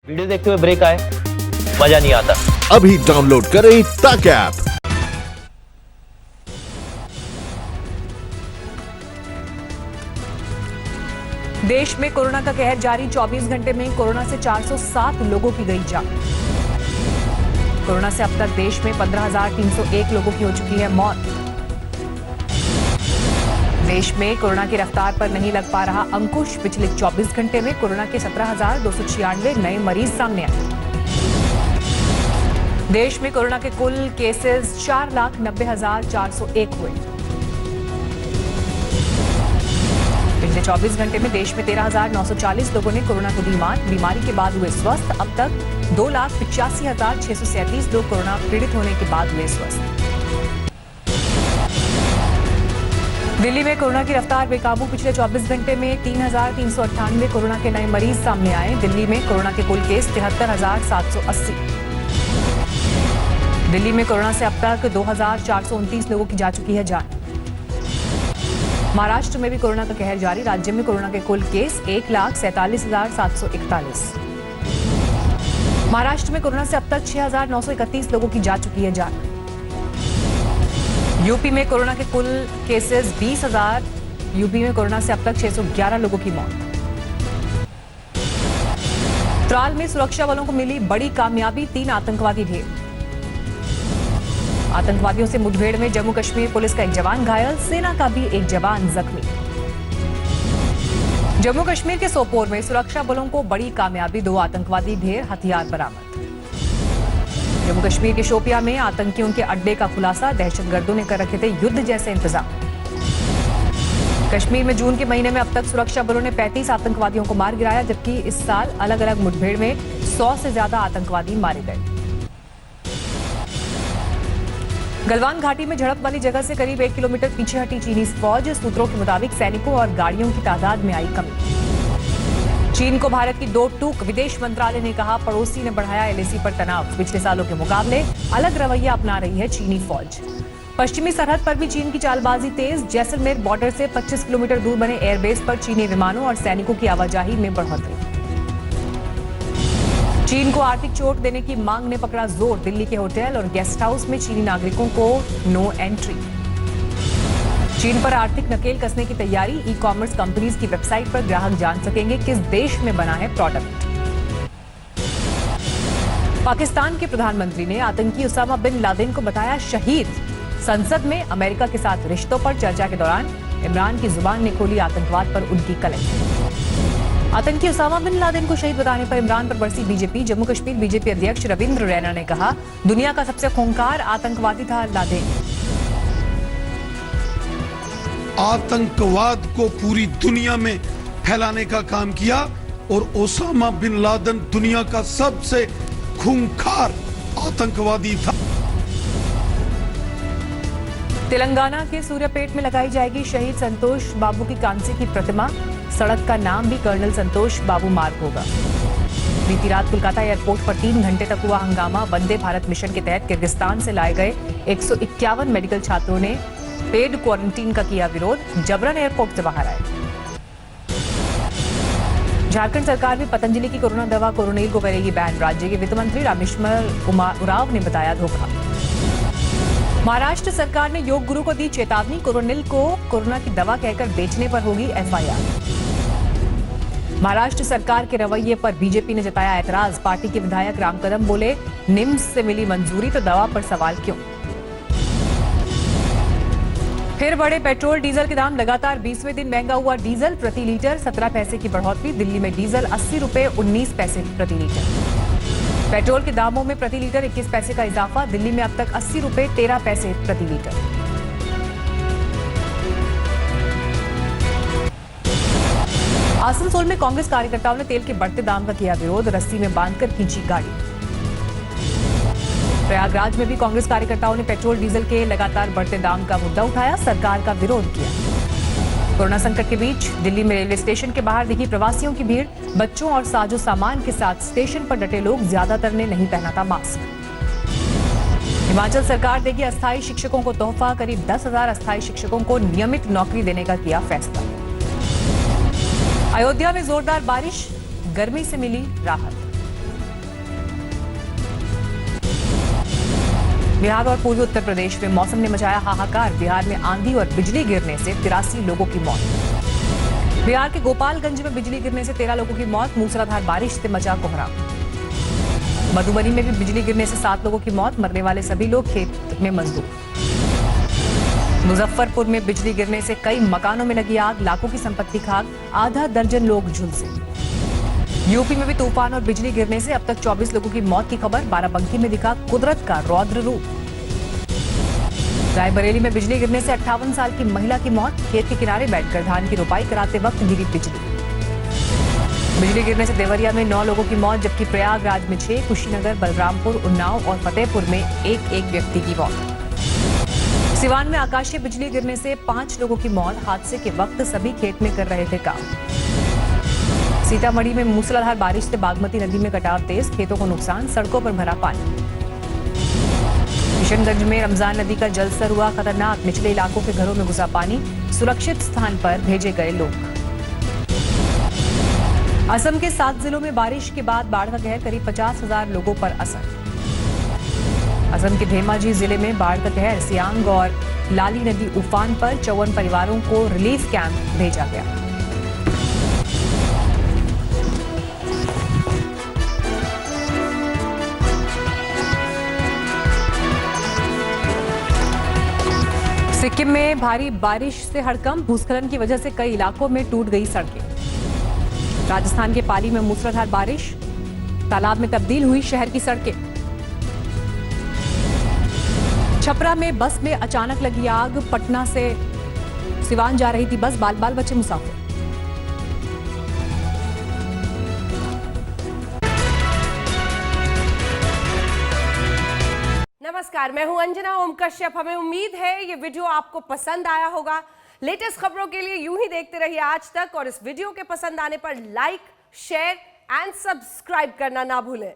Video देखते हुए break आए, मजा नहीं आता। अभी डाउनलोड करें तक ऐप। देश में कोरोना का कहर जारी। 24 घंटे में कोरोना से 407 लोगों की गई जान। कोरोना से अब तक देश में 15,301 लोगों की हो चुकी है मौत। देश में कोरोना की रफ्तार पर नहीं लग पा रहा अंकुश। पिछले 24 घंटे में कोरोना के 17,296 नए मरीज सामने आए। देश में कोरोना के कुल केसेस 4,90,401 हुए। पिछले 24 घंटे में देश में 13,940 लोगों ने कोरोना को दी मात। बीमारी के बाद हुए स्वस्थ। अब तक 2,85,637 लोग कोरोना पीड़ित होने के बाद हुए स्वस्थ। दिल्ली में कोरोना की रफ्तार बेकाबू। पिछले 24 घंटे में 3,398 कोरोना के नए मरीज सामने आए। दिल्ली में कोरोना के कुल केस 73,780। दिल्ली में कोरोना से अब तक 2,429 लोगों की जा चुकी है जान। महाराष्ट्र में भी कोरोना का कहर जारी। राज्य में कोरोना के कुल केस 1,47,741। महाराष्ट्र में कोरोना से अब तक 6,931 लोगों की जा चुकी है जान। यूपी में कोरोना के कुल केसेस 20,000। यूपी में कोरोना से अब तक 611 लोगों की मौत। त्राल में सुरक्षा बलों को मिली बड़ी कामयाबी। 3 आतंकवादी ढेर। आतंकवादियों से मुठभेड़ में जम्मू कश्मीर पुलिस का एक जवान घायल। सेना का भी एक जवान जख्मी। जम्मू कश्मीर के सोपोर में सुरक्षा बलों को बड़ी कामयाबी। 2 आतंकवादी ढेर, हथियार बरामद। जम्मू कश्मीर के शोपियां में आतंकियों के अड्डे का खुलासा। दहशतगर्दों ने कर रखे थे युद्ध जैसे इंतजाम। कश्मीर में जून के महीने में अब तक सुरक्षा बलों ने 35 आतंकवादियों को मार गिराया, जबकि इस साल अलग अलग मुठभेड़ में 100 से ज्यादा आतंकवादी मारे गए। गलवान घाटी में झड़प वाली जगह से करीब 1 किलोमीटर पीछे हटी चीनी फौज। सूत्रों के मुताबिक सैनिकों और गाड़ियों की तादाद में आई कमी। चीन को भारत की 2 टूक। विदेश मंत्रालय ने कहा पड़ोसी ने बढ़ाया एलएसी पर तनाव। पिछले सालों के मुकाबले अलग रवैया अपना रही है चीनी फौज। पश्चिमी सरहद पर भी चीन की चालबाजी तेज। जैसलमेर बॉर्डर से 25 किलोमीटर दूर बने एयरबेस पर चीनी विमानों और सैनिकों की आवाजाही में बढ़ोतरी। चीन को आर्थिक चोट देने की मांग ने पकड़ा जोर। दिल्ली के होटल और गेस्ट हाउस में चीनी नागरिकों को नो एंट्री। चीन पर आर्थिक नकेल कसने की तैयारी। ई कॉमर्स कंपनीज की वेबसाइट पर ग्राहक जान सकेंगे किस देश में बना है प्रोडक्ट। पाकिस्तान के प्रधानमंत्री ने आतंकी उसामा बिन लादेन को बताया शहीद। संसद में अमेरिका के साथ रिश्तों पर चर्चा के दौरान इमरान की जुबान ने खोली आतंकवाद पर उनकी कलम। आतंकी उसामा बिन लादेन को शहीद बताने पर इमरान पर बरसी बीजेपी। जम्मू कश्मीर बीजेपी अध्यक्ष रविंद्र रैना ने कहा दुनिया का सबसे खूंखार आतंकवादी था लादेन। आतंकवाद को पूरी दुनिया में फैलाने का काम किया और ओसामा बिन लादेन दुनिया का सबसे खूंखार आतंकवादी था। तेलंगाना के सूर्यापेट में लगाई जाएगी शहीद संतोष बाबू की कांसे की प्रतिमा। सड़क का नाम भी कर्नल संतोष बाबू मार्ग होगा। बीती रात कोलकाता एयरपोर्ट पर 3 घंटे तक हुआ हंगामा। वंदे भारत मिशन के तहत किर्गिस्तान से लाए गए 151 मेडिकल छात्रों ने पेड क्वारंटीन का किया विरोध। जबरन एयरपोर्ट से बाहर आए। झारखंड सरकार भी पतंजलि की कोरोना दवा कोरोनिल को करेगी बैन। राज्य के वित्त मंत्री रामेश्वर उरांव ने बताया धोखा। महाराष्ट्र सरकार ने योग गुरु को दी चेतावनी। कोरोनिल को कोरोना की दवा कहकर बेचने पर होगी एफआईआर। महाराष्ट्र सरकार के रवैये पर बीजेपी ने जताया ऐतराज। पार्टी के विधायक राम कदम बोले निम्स से मिली मंजूरी तो दवा पर सवाल क्यों। फिर बढ़े पेट्रोल डीजल के दाम। लगातार 20वें दिन महंगा हुआ डीजल। प्रति लीटर 17 पैसे की बढ़ोतरी। दिल्ली में डीजल 80 रुपए 19 पैसे प्रति लीटर। पेट्रोल के दामों में प्रति लीटर 21 पैसे का इजाफा। दिल्ली में अब तक 80 रुपए 13 पैसे प्रति लीटर। आसनसोल में कांग्रेस कार्यकर्ताओं ने तेल के बढ़ते दाम का किया विरोध। रस्सी में बांधकर खींची गाड़ी। प्रयागराज में भी कांग्रेस कार्यकर्ताओं ने पेट्रोल डीजल के लगातार बढ़ते दाम का मुद्दा उठाया। सरकार का विरोध किया। कोरोना संकट के बीच दिल्ली में रेलवे स्टेशन के बाहर दिखी प्रवासियों की भीड़। बच्चों और साजो सामान के साथ स्टेशन पर डटे लोग। ज्यादातर ने नहीं पहना था मास्क। हिमाचल सरकार देगी अस्थायी शिक्षकों को तोहफा। करीब 10,000 अस्थायी शिक्षकों को नियमित नौकरी देने का किया फैसला। अयोध्या में जोरदार बारिश। गर्मी से मिली राहत। बिहार और पूर्वी उत्तर प्रदेश में मौसम ने मचाया हाहाकार। बिहार में आंधी और बिजली गिरने से 83 लोगों की मौत। बिहार के गोपालगंज में बिजली गिरने से 13 लोगों की मौत। मूसलाधार बारिश से मचा कोहराम। मधुबनी में भी बिजली गिरने से 7 लोगों की मौत। मरने वाले सभी लोग खेत में मजदूर। मुजफ्फरपुर में बिजली गिरने से कई मकानों में लगी आग। लाखों की संपत्ति खाक। आधा दर्जन लोग झुलसे। यूपी में भी तूफान और बिजली गिरने से अब तक 24 लोगों की मौत की खबर। बाराबंकी में दिखा कुदरत का रौद्र रूप। रायबरेली में बिजली गिरने से 58 साल की महिला की मौत। खेत के किनारे बैठकर धान की रोपाई कराते वक्त गिरी बिजली। बिजली गिरने से देवरिया में 9 लोगों की मौत, जबकि प्रयागराज में 6, कुशीनगर, बलरामपुर, उन्नाव और फतेहपुर में एक व्यक्ति की मौत। सिवान में आकाशीय बिजली गिरने से 5 लोगों की मौत। हादसे के वक्त सभी खेत में कर रहे थे काम। सीतामढ़ी में मूसलाधार बारिश से बागमती नदी में कटाव तेज। खेतों को नुकसान, सड़कों पर भरा पानी। किशनगंज में रमजान नदी का जलस्तर हुआ खतरनाक। निचले इलाकों के घरों में घुसा पानी। सुरक्षित स्थान पर भेजे गए लोग। असम के 7 जिलों में बारिश के बाद बाढ़ का कहर। करीब 50,000 लोगों पर असर। असम के धेमाजी जिले में बाढ़ का कहर। सियांग और लाली नदी उफान पर। 54 परिवारों को रिलीफ कैंप भेजा गया। सिक्किम में भारी बारिश से हड़कंप। भूस्खलन की वजह से कई इलाकों में टूट गई सड़कें। राजस्थान के पाली में मूसलाधार बारिश। तालाब में तब्दील हुई शहर की सड़कें। छपरा में बस में अचानक लगी आग। पटना से सिवान जा रही थी बस। बाल बच्चे मुसाफिर। नमस्कार, मैं हूं अंजना ओम कश्यप। हमें उम्मीद है ये वीडियो आपको पसंद आया होगा। लेटेस्ट खबरों के लिए यूं ही देखते रहिए आज तक, और इस वीडियो के पसंद आने पर लाइक, शेयर एंड सब्सक्राइब करना ना भूलें।